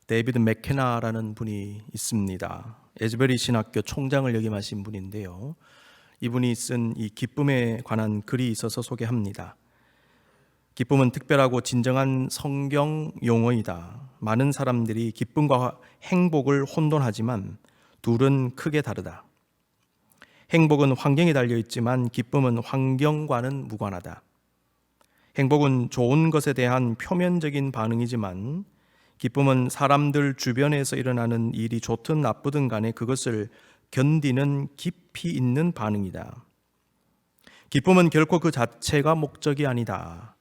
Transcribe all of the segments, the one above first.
데이비드 맥케나라는 분이 있습니다. 에즈베리 신학교 총장을 역임하신 분인데요. 이분이 쓴 이 기쁨에 관한 글이 있어서 소개합니다. 기쁨은 특별하고 진정한 성경 용어이다. 많은 사람들이 기쁨과 행복을 혼돈하지만 둘은 크게 다르다. 행복은 환경에 달려있지만 기쁨은 환경과는 무관하다. 행복은 좋은 것에 대한 표면적인 반응이지만 기쁨은 사람들 주변에서 일어나는 일이 좋든 나쁘든 간에 그것을 견디는 깊이 있는 반응이다. 기쁨은 결코 그 자체가 목적이 아니다.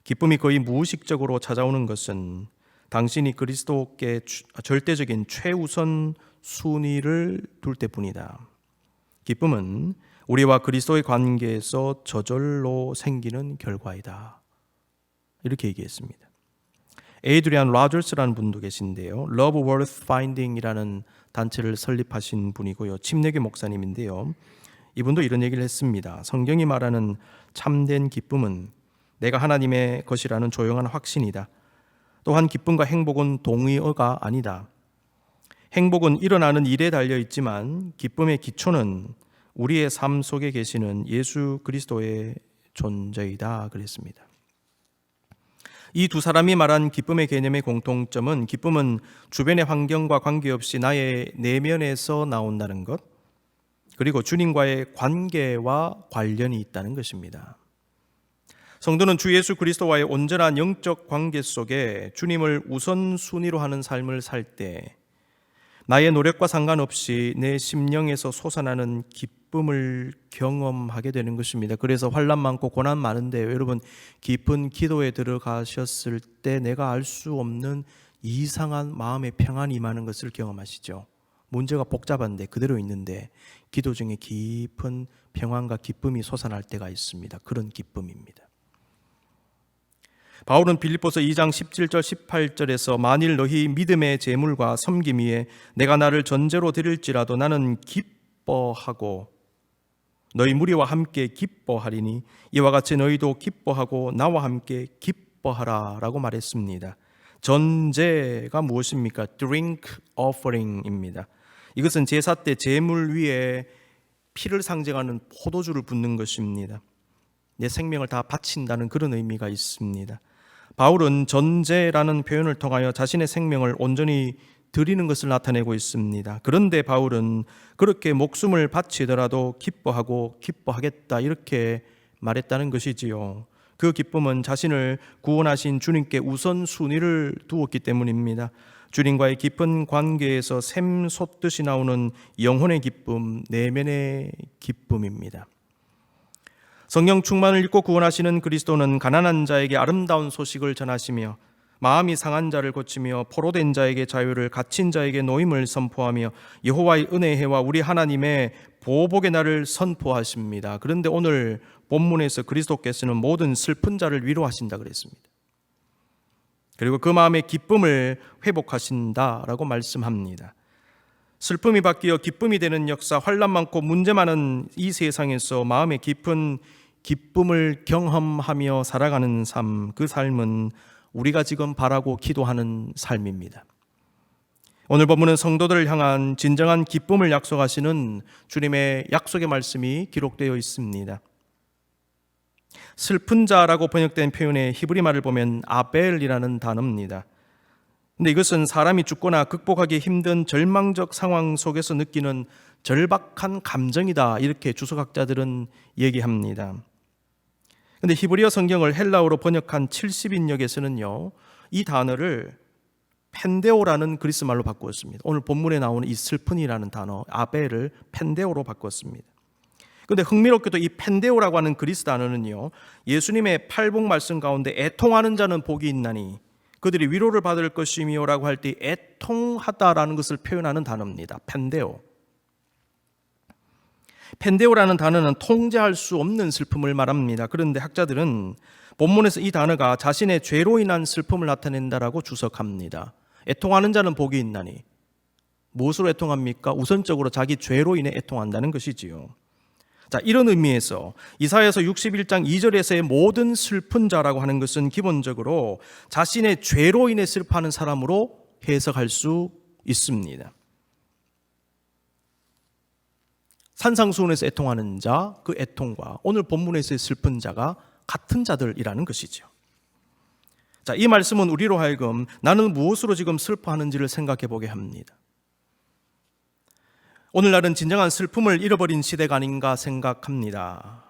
기쁨이 거의 무의식적으로 찾아오는 것은 당신이 그리스도께 절대적인 최우선 순위를 둘 때뿐이다. 기쁨은 우리와 그리스도의 관계에서 저절로 생기는 결과이다. 이렇게 얘기했습니다. 에이드리안 로저스라는 분도 계신데요. Love Worth Finding이라는 단체를 설립하신 분이고요. 침례교 목사님인데요. 이분도 이런 얘기를 했습니다. 성경이 말하는 참된 기쁨은 내가 하나님의 것이라는 조용한 확신이다. 또한 기쁨과 행복은 동의어가 아니다. 행복은 일어나는 일에 달려 있지만 기쁨의 기초는 우리의 삶 속에 계시는 예수 그리스도의 존재이다 그랬습니다. 이 두 사람이 말한 기쁨의 개념의 공통점은 기쁨은 주변의 환경과 관계없이 나의 내면에서 나온다는 것, 그리고 주님과의 관계와 관련이 있다는 것입니다. 성도는 주 예수 그리스도와의 온전한 영적 관계 속에 주님을 우선순위로 하는 삶을 살 때 나의 노력과 상관없이 내 심령에서 솟아나는 기쁨을 경험하게 되는 것입니다. 그래서 환난 많고 고난 많은데 여러분 깊은 기도에 들어가셨을 때 내가 알 수 없는 이상한 마음의 평안이 임하는 것을 경험하시죠. 문제가 복잡한데 그대로 있는데 기도 중에 깊은 평안과 기쁨이 솟아날 때가 있습니다. 그런 기쁨입니다. 바울은 빌립보서 2장 17절 18절에서 만일 너희 믿음의 제물과 섬김 위에 내가 나를 전제로 드릴지라도 나는 기뻐하고 너희 무리와 함께 기뻐하리니 이와 같이 너희도 기뻐하고 나와 함께 기뻐하라 라고 말했습니다. 전제가 무엇입니까? drink offering입니다. 이것은 제사 때 제물 위에 피를 상징하는 포도주를 붓는 것입니다. 내 생명을 다 바친다는 그런 의미가 있습니다. 바울은 전제라는 표현을 통하여 자신의 생명을 온전히 드리는 것을 나타내고 있습니다. 그런데 바울은 그렇게 목숨을 바치더라도 기뻐하고 기뻐하겠다 이렇게 말했다는 것이지요. 그 기쁨은 자신을 구원하신 주님께 우선순위를 두었기 때문입니다. 주님과의 깊은 관계에서 샘솟듯이 나오는 영혼의 기쁨, 내면의 기쁨입니다. 성령 충만을 입고 구원하시는 그리스도는 가난한 자에게 아름다운 소식을 전하시며 마음이 상한 자를 고치며 포로된 자에게 자유를, 갇힌 자에게 노임을 선포하며 여호와의 은혜의 해와 우리 하나님의 보복의 날을 선포하십니다. 그런데 오늘 본문에서 그리스도께서는 모든 슬픈 자를 위로하신다 그랬습니다. 그리고 그 마음의 기쁨을 회복하신다라고 말씀합니다. 슬픔이 바뀌어 기쁨이 되는 역사, 환난 많고 문제 많은 이 세상에서 마음의 깊은 기쁨을 경험하며 살아가는 삶, 그 삶은 우리가 지금 바라고 기도하는 삶입니다. 오늘 본문은 성도들을 향한 진정한 기쁨을 약속하시는 주님의 약속의 말씀이 기록되어 있습니다. 슬픈 자라고 번역된 표현의 히브리 말을 보면 아벨이라는 단어입니다. 근데 이것은 사람이 죽거나 극복하기 힘든 절망적 상황 속에서 느끼는 절박한 감정이다 이렇게 주석학자들은 얘기합니다. 근데 히브리어 성경을 헬라어로 번역한 70인역에서는요 이 단어를 펜데오라는 그리스 말로 바꾸었습니다. 오늘 본문에 나오는 이 슬픈이라는 단어 아벨을 펜데오로 바꿨습니다. 그런데 흥미롭게도 이 펜데오라고 하는 그리스 단어는요 예수님의 팔복 말씀 가운데 애통하는 자는 복이 있나니 그들이 위로를 받을 것이며 라고 할 때 애통하다라는 것을 표현하는 단어입니다. 펜데오. 펜데오라는 단어는 통제할 수 없는 슬픔을 말합니다. 그런데 학자들은 본문에서 이 단어가 자신의 죄로 인한 슬픔을 나타낸다라고 주석합니다. 애통하는 자는 복이 있나니 무엇으로 애통합니까? 우선적으로 자기 죄로 인해 애통한다는 것이지요. 자, 이런 의미에서 이사야서 61장 2절에서의 모든 슬픈 자라고 하는 것은 기본적으로 자신의 죄로 인해 슬퍼하는 사람으로 해석할 수 있습니다. 산상수훈에서 애통하는 자, 그 애통과 오늘 본문에서의 슬픈 자가 같은 자들이라는 것이죠. 자, 이 말씀은 우리로 하여금 나는 무엇으로 지금 슬퍼하는지를 생각해 보게 합니다. 오늘날은 진정한 슬픔을 잃어버린 시대가 아닌가 생각합니다.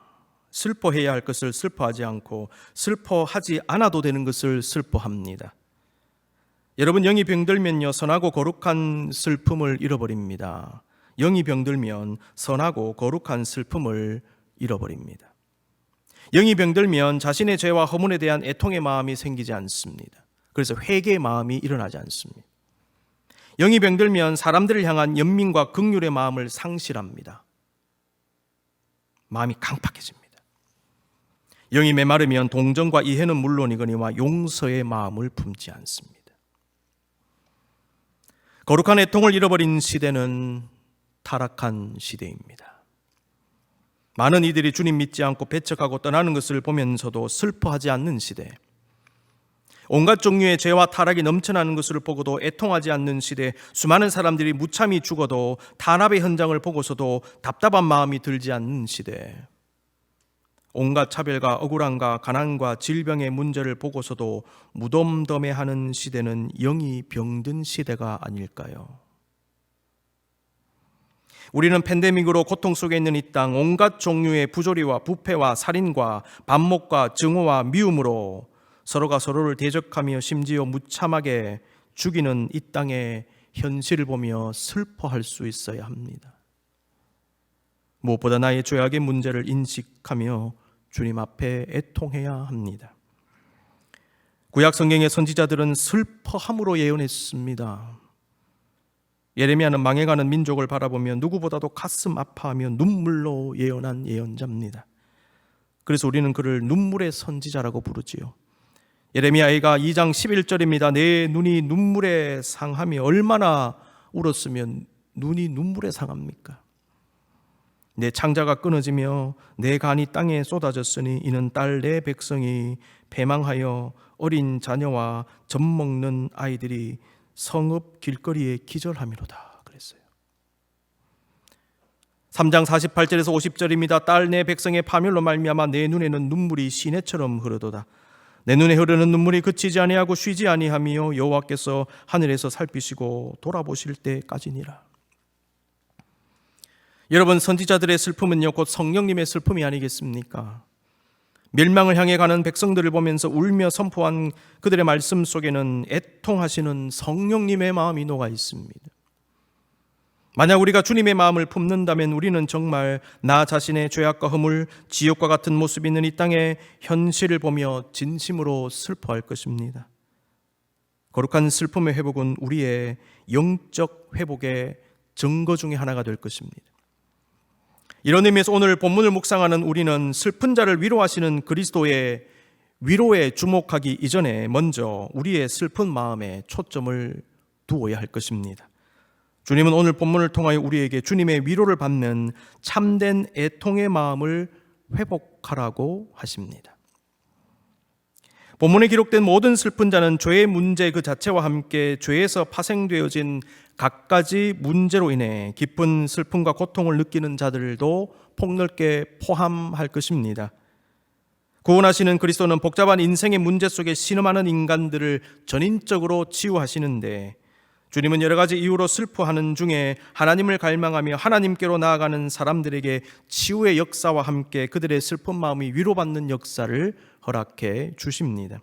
슬퍼해야 할 것을 슬퍼하지 않고 슬퍼하지 않아도 되는 것을 슬퍼합니다. 여러분, 영이 병들면요, 선하고 거룩한 슬픔을 잃어버립니다. 영이 병들면 선하고 거룩한 슬픔을 잃어버립니다. 영이 병들면 자신의 죄와 허물에 대한 애통의 마음이 생기지 않습니다. 그래서 회개의 마음이 일어나지 않습니다. 영이 병들면 사람들을 향한 연민과 긍휼의 마음을 상실합니다. 마음이 강팍해집니다. 영이 메마르면 동정과 이해는 물론이거니와 용서의 마음을 품지 않습니다. 거룩한 애통을 잃어버린 시대는 타락한 시대입니다. 많은 이들이 주님 믿지 않고 배척하고 떠나는 것을 보면서도 슬퍼하지 않는 시대, 온갖 종류의 죄와 타락이 넘쳐나는 것을 보고도 애통하지 않는 시대, 수많은 사람들이 무참히 죽어도 탄압의 현장을 보고서도 답답한 마음이 들지 않는 시대, 온갖 차별과 억울함과 가난과 질병의 문제를 보고서도 무덤덤해하는 시대는 영이 병든 시대가 아닐까요? 우리는 팬데믹으로 고통 속에 있는 이 땅, 온갖 종류의 부조리와 부패와 살인과 반목과 증오와 미움으로 서로가 서로를 대적하며 심지어 무참하게 죽이는 이 땅의 현실을 보며 슬퍼할 수 있어야 합니다. 무엇보다 나의 죄악의 문제를 인식하며 주님 앞에 애통해야 합니다. 구약 성경의 선지자들은 슬퍼함으로 예언했습니다. 예레미야는 망해가는 민족을 바라보며 누구보다도 가슴 아파하며 눈물로 예언한 예언자입니다. 그래서 우리는 그를 눈물의 선지자라고 부르지요. 예레미야가 2장 11절입니다. 내 눈이 눈물에 상하며, 얼마나 울었으면 눈이 눈물에 상합니까? 내 창자가 끊어지며 내 간이 땅에 쏟아졌으니 이는 딸 내 백성이 패망하여 어린 자녀와 젖먹는 아이들이 성읍 길거리에 기절함이로다 그랬어요. 3장 48절에서 50절입니다. 딸 내 백성의 파멸로 말미암아 내 눈에는 눈물이 시내처럼 흐르도다. 내 눈에 흐르는 눈물이 그치지 아니하고 쉬지 아니하며 여호와께서 하늘에서 살피시고 돌아보실 때까지니라. 여러분, 선지자들의 슬픔은요, 곧 성령님의 슬픔이 아니겠습니까? 멸망을 향해 가는 백성들을 보면서 울며 선포한 그들의 말씀 속에는 애통하시는 성령님의 마음이 녹아 있습니다. 만약 우리가 주님의 마음을 품는다면 우리는 정말 나 자신의 죄악과 허물, 지옥과 같은 모습이 있는 이 땅의 현실을 보며 진심으로 슬퍼할 것입니다. 거룩한 슬픔의 회복은 우리의 영적 회복의 증거 중에 하나가 될 것입니다. 이런 의미에서 오늘 본문을 묵상하는 우리는 슬픈 자를 위로하시는 그리스도의 위로에 주목하기 이전에 먼저 우리의 슬픈 마음에 초점을 두어야 할 것입니다. 주님은 오늘 본문을 통하여 우리에게 주님의 위로를 받는 참된 애통의 마음을 회복하라고 하십니다. 본문에 기록된 모든 슬픈 자는 죄의 문제 그 자체와 함께 죄에서 파생되어진 갖가지 문제로 인해 깊은 슬픔과 고통을 느끼는 자들도 폭넓게 포함할 것입니다. 구원하시는 그리스도는 복잡한 인생의 문제 속에 신음하는 인간들을 전인적으로 치유하시는데, 주님은 여러 가지 이유로 슬퍼하는 중에 하나님을 갈망하며 하나님께로 나아가는 사람들에게 치유의 역사와 함께 그들의 슬픈 마음이 위로받는 역사를 허락해 주십니다.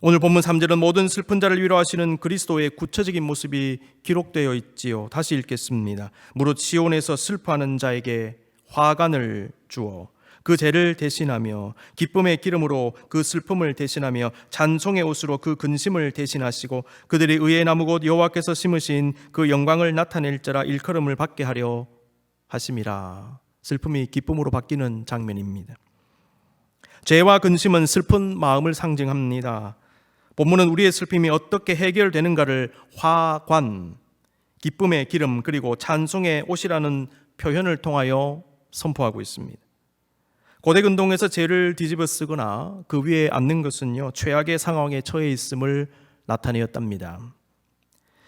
오늘 본문 3절은 모든 슬픈 자를 위로하시는 그리스도의 구체적인 모습이 기록되어 있지요. 다시 읽겠습니다. 무릇 시온에서 슬퍼하는 자에게 화관을 주어 그 죄를 대신하며 기쁨의 기름으로 그 슬픔을 대신하며 찬송의 옷으로 그 근심을 대신하시고 그들이 의의 나무 곧 여호와께서 심으신 그 영광을 나타낼 자라 일컬음을 받게 하려 하심이라. 슬픔이 기쁨으로 바뀌는 장면입니다. 죄와 근심은 슬픈 마음을 상징합니다. 본문은 우리의 슬픔이 어떻게 해결되는가를 화관, 기쁨의 기름, 그리고 찬송의 옷이라는 표현을 통하여 선포하고 있습니다. 고대 근동에서 죄를 뒤집어 쓰거나 그 위에 앉는 것은요, 최악의 상황에 처해 있음을 나타내었답니다.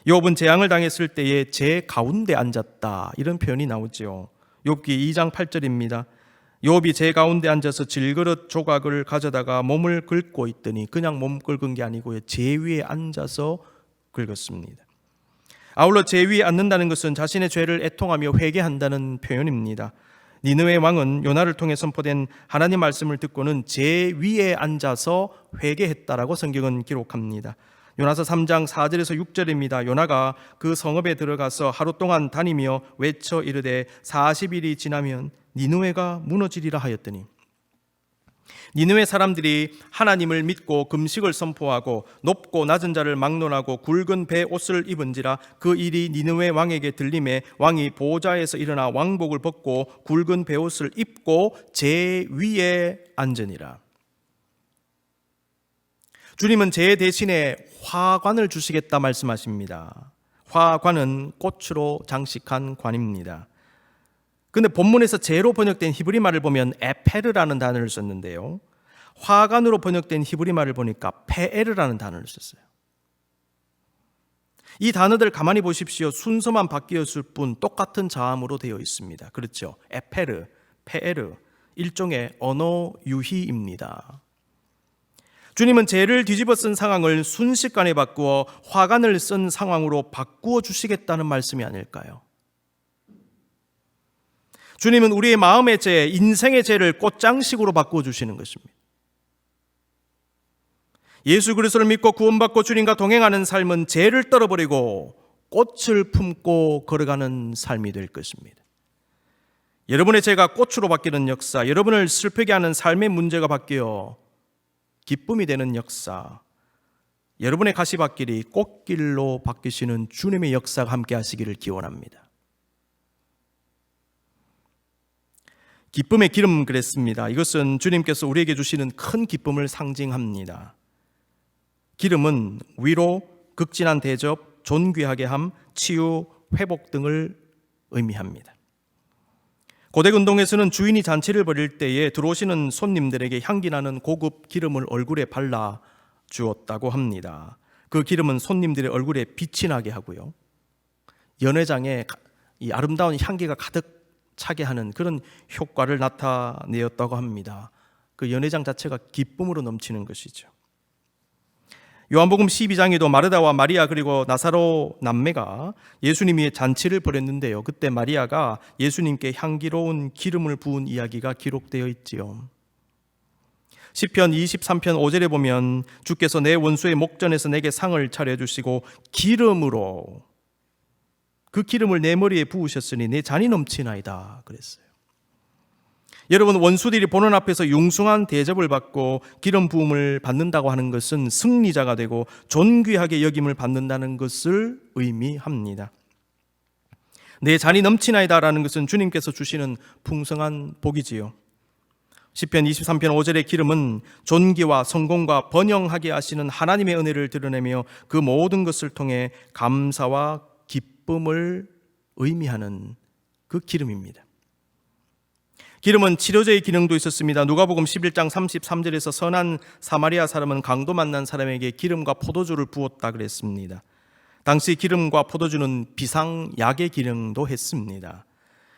욥은 재앙을 당했을 때에 제 가운데 앉았다, 이런 표현이 나오죠. 욥기 2장 8절입니다. 욥이 제 가운데 앉아서 질그릇 조각을 가져다가 몸을 긁고 있더니, 그냥 몸 긁은 게 아니고요, 제 위에 앉아서 긁었습니다. 아울러 제 위에 앉는다는 것은 자신의 죄를 애통하며 회개한다는 표현입니다. 니느웨 왕은 요나를 통해 선포된 하나님 말씀을 듣고는 제 위에 앉아서 회개했다라고 성경은 기록합니다. 요나서 3장 4절에서 6절입니다. 요나가 그 성읍에 들어가서 하루 동안 다니며 외쳐 이르되 40일이 지나면 니느웨가 무너지리라 하였더니, 니느웨 사람들이 하나님을 믿고 금식을 선포하고 높고 낮은 자를 막론하고 굵은 배 옷을 입은지라 그 일이 니느웨 왕에게 들림에 왕이 보좌에서 일어나 왕복을 벗고 굵은 배 옷을 입고 제 위에 앉으니라. 주님은 제 대신에 화관을 주시겠다 말씀하십니다. 화관은 꽃으로 장식한 관입니다. 근데 본문에서 제로 번역된 히브리 말을 보면 에페르라는 단어를 썼는데요, 화관으로 번역된 히브리 말을 보니까 페에르라는 단어를 썼어요. 이 단어들 가만히 보십시오. 순서만 바뀌었을 뿐 똑같은 자음으로 되어 있습니다. 그렇죠? 에페르, 페에르, 일종의 언어 유희입니다. 주님은 죄를 뒤집어 쓴 상황을 순식간에 바꾸어 화관을 쓴 상황으로 바꾸어 주시겠다는 말씀이 아닐까요? 주님은 우리의 마음의 죄, 인생의 죄를 꽃장식으로 바꾸어 주시는 것입니다. 예수 그리스도를 믿고 구원받고 주님과 동행하는 삶은 죄를 떨어버리고 꽃을 품고 걸어가는 삶이 될 것입니다. 여러분의 죄가 꽃으로 바뀌는 역사, 여러분을 슬프게 하는 삶의 문제가 바뀌어 기쁨이 되는 역사, 여러분의 가시밭길이 꽃길로 바뀌시는 주님의 역사가 함께 하시기를 기원합니다. 기쁨의 기름 그랬습니다. 이것은 주님께서 우리에게 주시는 큰 기쁨을 상징합니다. 기름은 위로, 극진한 대접, 존귀하게 함, 치유, 회복 등을 의미합니다. 고대 근동에서는 주인이 잔치를 벌일 때에 들어오시는 손님들에게 향기나는 고급 기름을 얼굴에 발라 주었다고 합니다. 그 기름은 손님들의 얼굴에 빛이 나게 하고요, 연회장에 이 아름다운 향기가 가득 차게 하는 그런 효과를 나타내었다고 합니다. 그 연회장 자체가 기쁨으로 넘치는 것이죠. 요한복음 12장에도 마르다와 마리아 그리고 나사로 남매가 예수님이 잔치를 벌였는데요, 그때 마리아가 예수님께 향기로운 기름을 부은 이야기가 기록되어 있지요. 시편 23편 5절에 보면 주께서 내 원수의 목전에서 내게 상을 차려주시고 기름으로, 그 기름을 내 머리에 부으셨으니 내 잔이 넘치나이다 그랬어요. 여러분, 원수들이 보는 앞에서 융숭한 대접을 받고 기름 부음을 받는다고 하는 것은 승리자가 되고 존귀하게 여김을 받는다는 것을 의미합니다. 내 잔이 넘치나이다라는 것은 주님께서 주시는 풍성한 복이지요. 시편 23편 5절의 기름은 존귀와 성공과 번영하게 하시는 하나님의 은혜를 드러내며 그 모든 것을 통해 감사와 기쁨을 의미하는 그 기름입니다. 기름은 치료제의 기능도 있었습니다. 누가복음 11장 33절에서 선한 사마리아 사람은 강도 만난 사람에게 기름과 포도주를 부었다 그랬습니다. 당시 기름과 포도주는 비상약의 기능도 했습니다.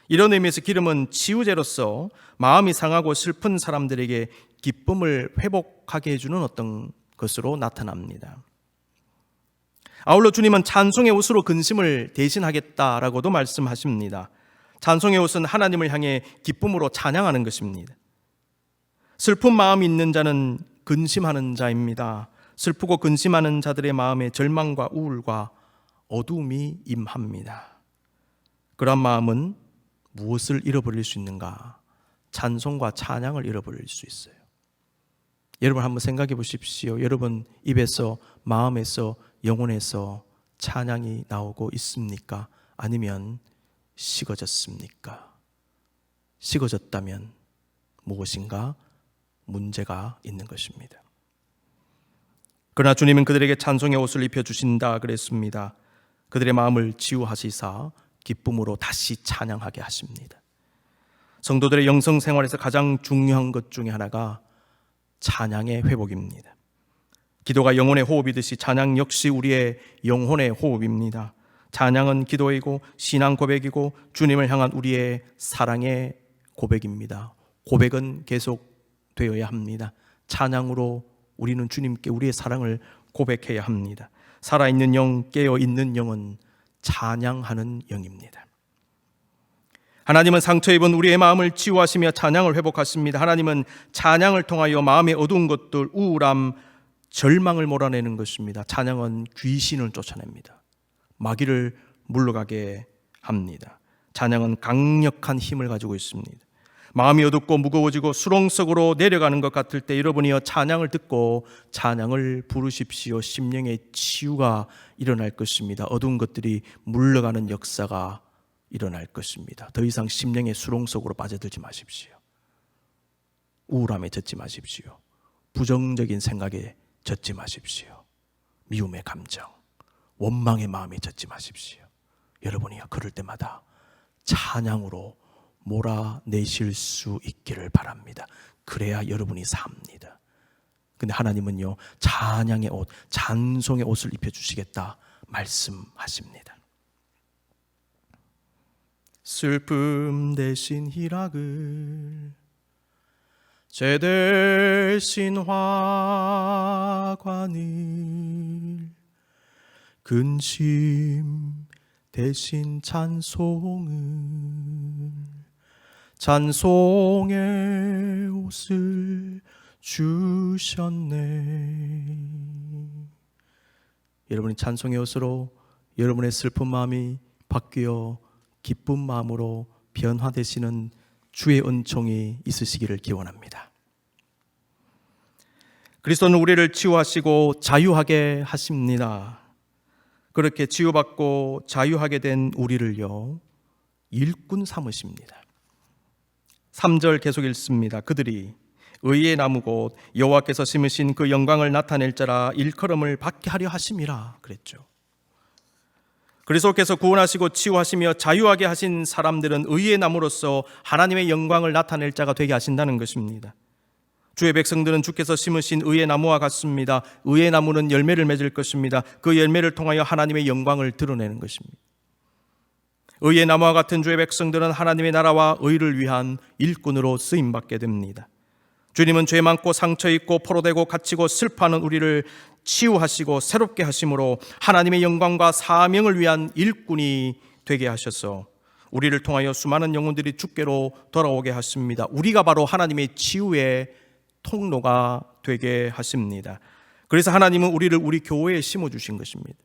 이런 의미에서 기름은 치유제로서 마음이 상하고 슬픈 사람들에게 기쁨을 회복하게 해주는 어떤 것으로 나타납니다. 아울러 주님은 찬송의 옷으로 근심을 대신하겠다라고도 말씀하십니다. 찬송의 옷은 하나님을 향해 기쁨으로 찬양하는 것입니다. 슬픈 마음이 있는 자는 근심하는 자입니다. 슬프고 근심하는 자들의 마음에 절망과 우울과 어두움이 임합니다. 그런 마음은 무엇을 잃어버릴 수 있는가? 찬송과 찬양을 잃어버릴 수 있어요. 여러분 한번 생각해 보십시오. 여러분 입에서, 마음에서, 영혼에서 찬양이 나오고 있습니까? 아니면 식어졌습니까? 식어졌다면 무엇인가 문제가 있는 것입니다. 그러나 주님은 그들에게 찬송의 옷을 입혀주신다 그랬습니다. 그들의 마음을 치유하시사 기쁨으로 다시 찬양하게 하십니다. 성도들의 영성 생활에서 가장 중요한 것 중에 하나가 찬양의 회복입니다. 기도가 영혼의 호흡이듯이 찬양 역시 우리의 영혼의 호흡입니다. 찬양은 기도이고 신앙 고백이고 주님을 향한 우리의 사랑의 고백입니다. 고백은 계속되어야 합니다. 찬양으로 우리는 주님께 우리의 사랑을 고백해야 합니다. 살아있는 영, 깨어있는 영은 찬양하는 영입니다. 하나님은 상처 입은 우리의 마음을 치유하시며 찬양을 회복하십니다. 하나님은 찬양을 통하여 마음의 어두운 것들, 우울함, 절망을 몰아내는 것입니다. 찬양은 귀신을 쫓아냅니다. 마귀를 물러가게 합니다. 찬양은 강력한 힘을 가지고 있습니다. 마음이 어둡고 무거워지고 수렁 속으로 내려가는 것 같을 때 여러분이여 찬양을 듣고 찬양을 부르십시오. 심령의 치유가 일어날 것입니다. 어두운 것들이 물러가는 역사가 일어날 것입니다. 더 이상 심령의 수렁 속으로 빠져들지 마십시오. 우울함에 젖지 마십시오. 부정적인 생각에 젖지 마십시오. 미움의 감정, 원망의 마음에 젖지 마십시오. 여러분이요, 그럴 때마다 찬양으로 몰아내실 수 있기를 바랍니다. 그래야 여러분이 삽니다. 근데 하나님은요, 찬양의 옷, 찬송의 옷을 입혀주시겠다 말씀하십니다. 슬픔 대신 희락을, 죄 대신 화관을, 근심 대신 찬송을, 찬송의 옷을 주셨네. 여러분이 찬송의 옷으로 여러분의 슬픈 마음이 바뀌어 기쁜 마음으로 변화되시는 주의 은총이 있으시기를 기원합니다. 그리스도는 우리를 치유하시고 자유하게 하십니다. 그렇게 치유받고 자유하게 된 우리를요, 일꾼 삼으십니다. 3절 계속 읽습니다. 그들이 의의 나무 곧 여호와께서 심으신 그 영광을 나타낼 자라 일컬음을 받게 하려 하심이라 그랬죠. 그리스도께서 구원하시고 치유하시며 자유하게 하신 사람들은 의의 나무로서 하나님의 영광을 나타낼 자가 되게 하신다는 것입니다. 주의 백성들은 주께서 심으신 의의 나무와 같습니다. 의의 나무는 열매를 맺을 것입니다. 그 열매를 통하여 하나님의 영광을 드러내는 것입니다. 의의 나무와 같은 주의 백성들은 하나님의 나라와 의를 위한 일꾼으로 쓰임받게 됩니다. 주님은 죄 많고 상처 있고 포로되고 갇히고 슬퍼하는 우리를 치유하시고 새롭게 하심으로 하나님의 영광과 사명을 위한 일꾼이 되게 하셔서 우리를 통하여 수많은 영혼들이 주께로 돌아오게 하십니다. 우리가 바로 하나님의 치유의 통로가 되게 하십니다. 그래서 하나님은 우리를 우리 교회에 심어주신 것입니다.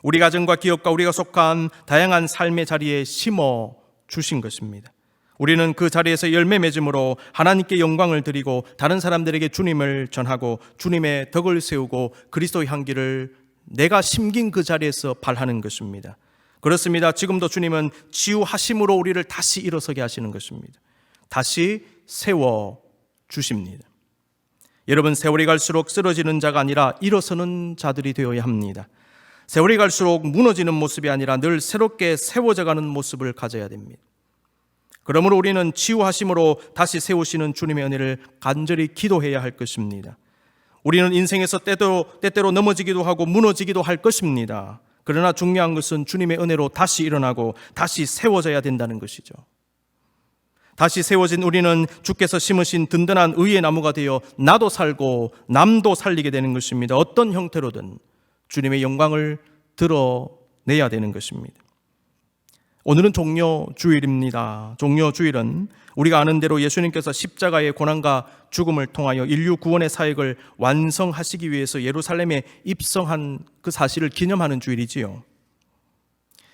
우리 가정과 기업과 우리가 속한 다양한 삶의 자리에 심어 주신 것입니다. 우리는 그 자리에서 열매 맺음으로 하나님께 영광을 드리고 다른 사람들에게 주님을 전하고 주님의 덕을 세우고 그리스도의 향기를 내가 심긴 그 자리에서 발하는 것입니다. 그렇습니다. 지금도 주님은 치유하심으로 우리를 다시 일어서게 하시는 것입니다. 다시 세워 주십니다. 여러분, 세월이 갈수록 쓰러지는 자가 아니라 일어서는 자들이 되어야 합니다. 세월이 갈수록 무너지는 모습이 아니라 늘 새롭게 세워져가는 모습을 가져야 됩니다. 그러므로 우리는 치유하심으로 다시 세우시는 주님의 은혜를 간절히 기도해야 할 것입니다. 우리는 인생에서 때때로 넘어지기도 하고 무너지기도 할 것입니다. 그러나 중요한 것은 주님의 은혜로 다시 일어나고 다시 세워져야 된다는 것이죠. 다시 세워진 우리는 주께서 심으신 든든한 의의 나무가 되어 나도 살고 남도 살리게 되는 것입니다. 어떤 형태로든 주님의 영광을 드러내야 되는 것입니다. 오늘은 종려주일입니다. 종려주일은 우리가 아는 대로 예수님께서 십자가의 고난과 죽음을 통하여 인류 구원의 사역을 완성하시기 위해서 예루살렘에 입성한 그 사실을 기념하는 주일이지요.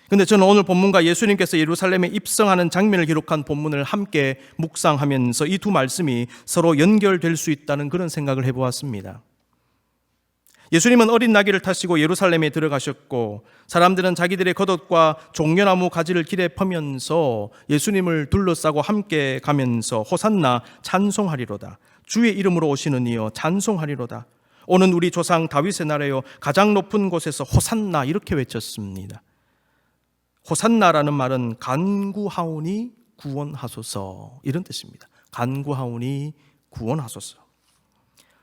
그런데 저는 오늘 본문과 예수님께서 예루살렘에 입성하는 장면을 기록한 본문을 함께 묵상하면서 이 두 말씀이 서로 연결될 수 있다는 그런 생각을 해보았습니다. 예수님은 어린 나귀를 타시고 예루살렘에 들어가셨고 사람들은 자기들의 겉옷과 종려나무 가지를 길에 퍼면서 예수님을 둘러싸고 함께 가면서 호산나 찬송하리로다. 주의 이름으로 오시는 이여 찬송하리로다. 오는 우리 조상 다윗의 나라여 가장 높은 곳에서 호산나 이렇게 외쳤습니다. 호산나라는 말은 간구하오니 구원하소서 이런 뜻입니다. 간구하오니 구원하소서.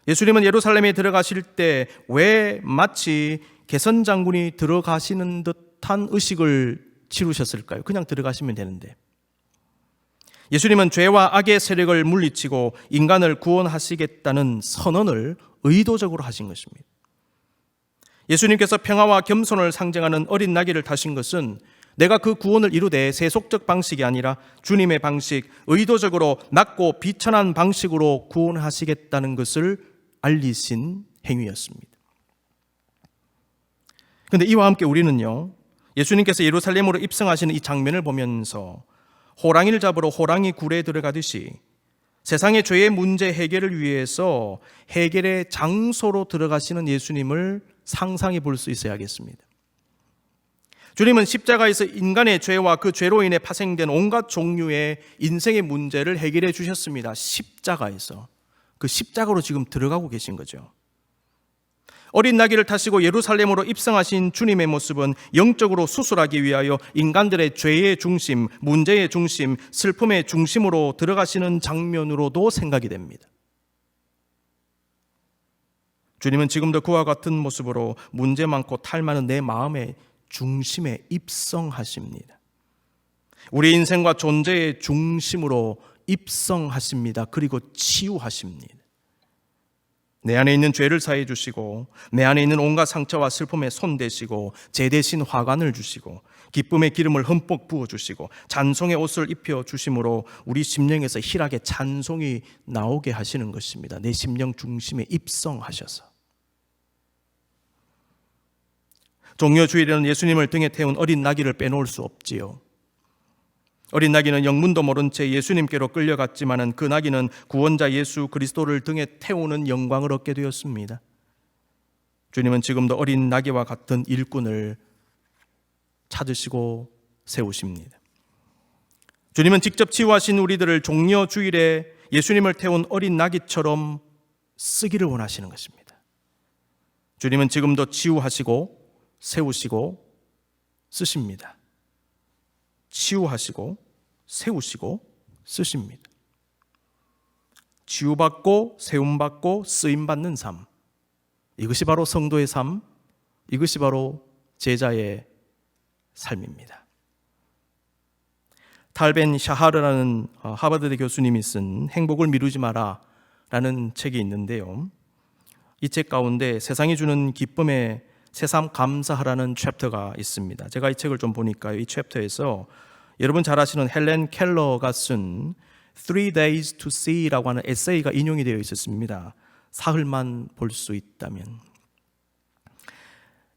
예수님은 예루살렘에 들어가실 때 왜 마치 개선 장군이 들어가시는 듯한 의식을 치르셨을까요? 그냥 들어가시면 되는데. 예수님은 죄와 악의 세력을 물리치고 인간을 구원하시겠다는 선언을 의도적으로 하신 것입니다. 예수님께서 평화와 겸손을 상징하는 어린 나귀를 타신 것은 내가 그 구원을 이루되 세속적 방식이 아니라 주님의 방식, 의도적으로 낮고 비천한 방식으로 구원하시겠다는 것을 알리신 행위였습니다. 그런데 이와 함께 우리는요, 예수님께서 예루살렘으로 입성하시는 이 장면을 보면서 호랑이를 잡으러 호랑이 굴에 들어가듯이 세상의 죄의 문제 해결을 위해서 해결의 장소로 들어가시는 예수님을 상상해 볼 수 있어야겠습니다. 주님은 십자가에서 인간의 죄와 그 죄로 인해 파생된 온갖 종류의 인생의 문제를 해결해 주셨습니다. 십자가에서. 그 십자가로 지금 들어가고 계신 거죠. 어린 나귀를 타시고 예루살렘으로 입성하신 주님의 모습은 영적으로 수술하기 위하여 인간들의 죄의 중심, 문제의 중심, 슬픔의 중심으로 들어가시는 장면으로도 생각이 됩니다. 주님은 지금도 그와 같은 모습으로 문제 많고 탈 많은 내 마음의 중심에 입성하십니다. 우리 인생과 존재의 중심으로 입성하십니다. 그리고 치유하십니다. 내 안에 있는 죄를 사해 주시고 내 안에 있는 온갖 상처와 슬픔에 손대시고 제 대신 화관을 주시고 기쁨의 기름을 흠뻑 부어주시고 찬송의 옷을 입혀 주심으로 우리 심령에서 희락의 찬송이 나오게 하시는 것입니다. 내 심령 중심에 입성하셔서. 종려주일에는 예수님을 등에 태운 어린 나귀를 빼놓을 수 없지요. 어린 나귀는 영문도 모른 채 예수님께로 끌려갔지만 그 나귀는 구원자 예수 그리스도를 등에 태우는 영광을 얻게 되었습니다. 주님은 지금도 어린 나귀와 같은 일꾼을 찾으시고 세우십니다. 주님은 직접 치유하신 우리들을 종려주일에 예수님을 태운 어린 나귀처럼 쓰기를 원하시는 것입니다. 주님은 지금도 치유하시고 세우시고 쓰십니다. 치유하시고 세우시고 쓰십니다. 치유받고 세움받고 쓰임받는 삶, 이것이 바로 성도의 삶, 이것이 바로 제자의 삶입니다. 탈벤 샤하르라는 하버드대 교수님이 쓴 행복을 미루지 마라 라는 책이 있는데요, 이 책 가운데 세상이 주는 기쁨에 새삼 감사하라는 챕터가 있습니다. 제가 이 책을 좀 보니까 이 챕터에서 여러분 잘 아시는 헬렌 켈러가 쓴 Three Days to See라고 하는 에세이가 인용이 되어 있었습니다. 사흘만 볼 수 있다면.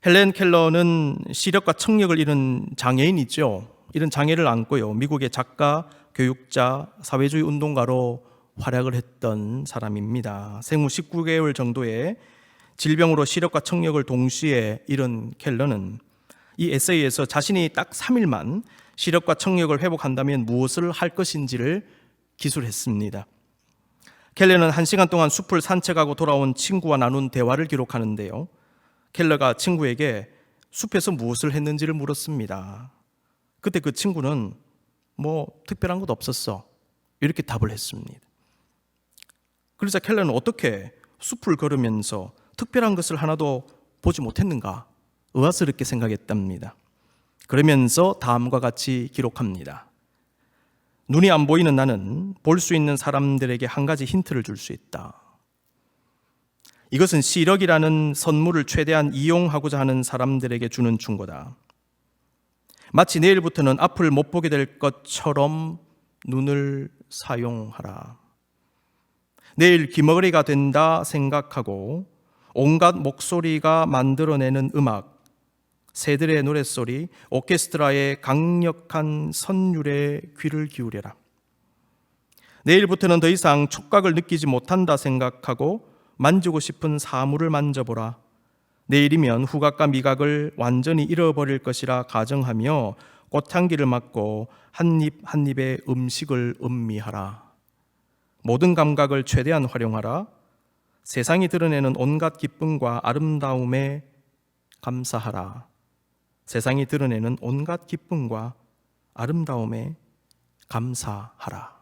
헬렌 켈러는 시력과 청력을 잃은 장애인이죠. 이런 장애를 안고요, 미국의 작가, 교육자, 사회주의 운동가로 활약을 했던 사람입니다. 생후 19개월 정도의 질병으로 시력과 청력을 동시에 잃은 켈러는 이 에세이에서 자신이 딱 3일만 시력과 청력을 회복한다면 무엇을 할 것인지를 기술했습니다. 켈러는 1시간 동안 숲을 산책하고 돌아온 친구와 나눈 대화를 기록하는데요, 켈러가 친구에게 숲에서 무엇을 했는지를 물었습니다. 그때 그 친구는 특별한 것 없었어, 이렇게 답을 했습니다. 그래서 켈러는 어떻게 숲을 걸으면서 특별한 것을 하나도 보지 못했는가 의아스럽게 생각했답니다. 그러면서 다음과 같이 기록합니다. 눈이 안 보이는 나는 볼 수 있는 사람들에게 한 가지 힌트를 줄 수 있다. 이것은 시력이라는 선물을 최대한 이용하고자 하는 사람들에게 주는 충고다. 마치 내일부터는 앞을 못 보게 될 것처럼 눈을 사용하라. 내일 귀머거리가 된다 생각하고 온갖 목소리가 만들어내는 음악, 새들의 노랫소리, 오케스트라의 강력한 선율에 귀를 기울여라. 내일부터는 더 이상 촉각을 느끼지 못한다 생각하고 만지고 싶은 사물을 만져보라. 내일이면 후각과 미각을 완전히 잃어버릴 것이라 가정하며 꽃향기를 맡고 한 입 한 입의 음식을 음미하라. 모든 감각을 최대한 활용하라. 세상이 드러내는 온갖 기쁨과 아름다움에 감사하라. 세상이 드러내는 온갖 기쁨과 아름다움에 감사하라.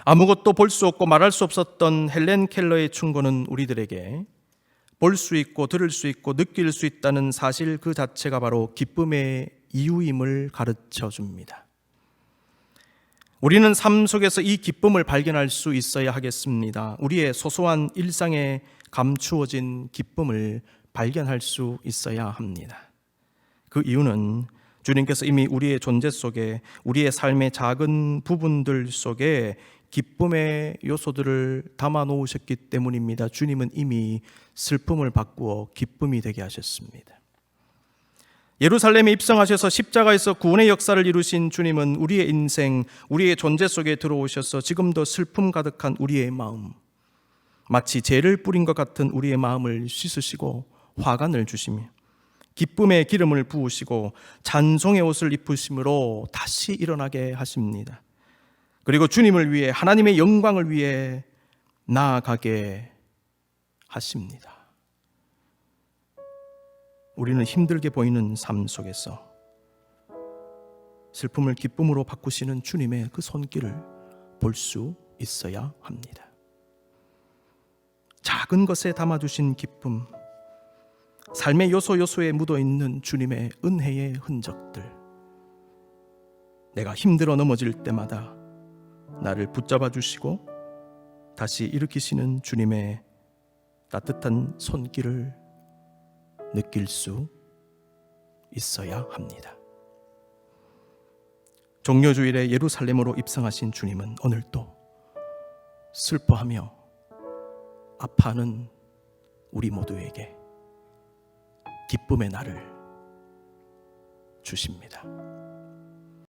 아무것도 볼 수 없고 말할 수 없었던 헬렌 켈러의 충고는 우리들에게 볼 수 있고 들을 수 있고 느낄 수 있다는 사실 그 자체가 바로 기쁨의 이유임을 가르쳐 줍니다. 우리는 삶 속에서 이 기쁨을 발견할 수 있어야 하겠습니다. 우리의 소소한 일상에 감추어진 기쁨을 발견할 수 있어야 합니다. 그 이유는 주님께서 이미 우리의 존재 속에, 우리의 삶의 작은 부분들 속에 기쁨의 요소들을 담아 놓으셨기 때문입니다. 주님은 이미 슬픔을 바꾸어 기쁨이 되게 하셨습니다. 예루살렘에 입성하셔서 십자가에서 구원의 역사를 이루신 주님은 우리의 인생, 우리의 존재 속에 들어오셔서 지금도 슬픔 가득한 우리의 마음, 마치 죄를 뿌린 것 같은 우리의 마음을 씻으시고 화관을 주시며 기쁨의 기름을 부으시고 찬송의 옷을 입으심으로 다시 일어나게 하십니다. 그리고 주님을 위해, 하나님의 영광을 위해 나아가게 하십니다. 우리는 힘들게 보이는 삶 속에서 슬픔을 기쁨으로 바꾸시는 주님의 그 손길을 볼 수 있어야 합니다. 작은 것에 담아주신 기쁨, 삶의 요소요소에 묻어있는 주님의 은혜의 흔적들, 내가 힘들어 넘어질 때마다 나를 붙잡아 주시고 다시 일으키시는 주님의 따뜻한 손길을 느낄 수 있어야 합니다. 종려주일에 예루살렘으로 입성하신 주님은 오늘도 슬퍼하며 아파하는 우리 모두에게 기쁨의 날을 주십니다.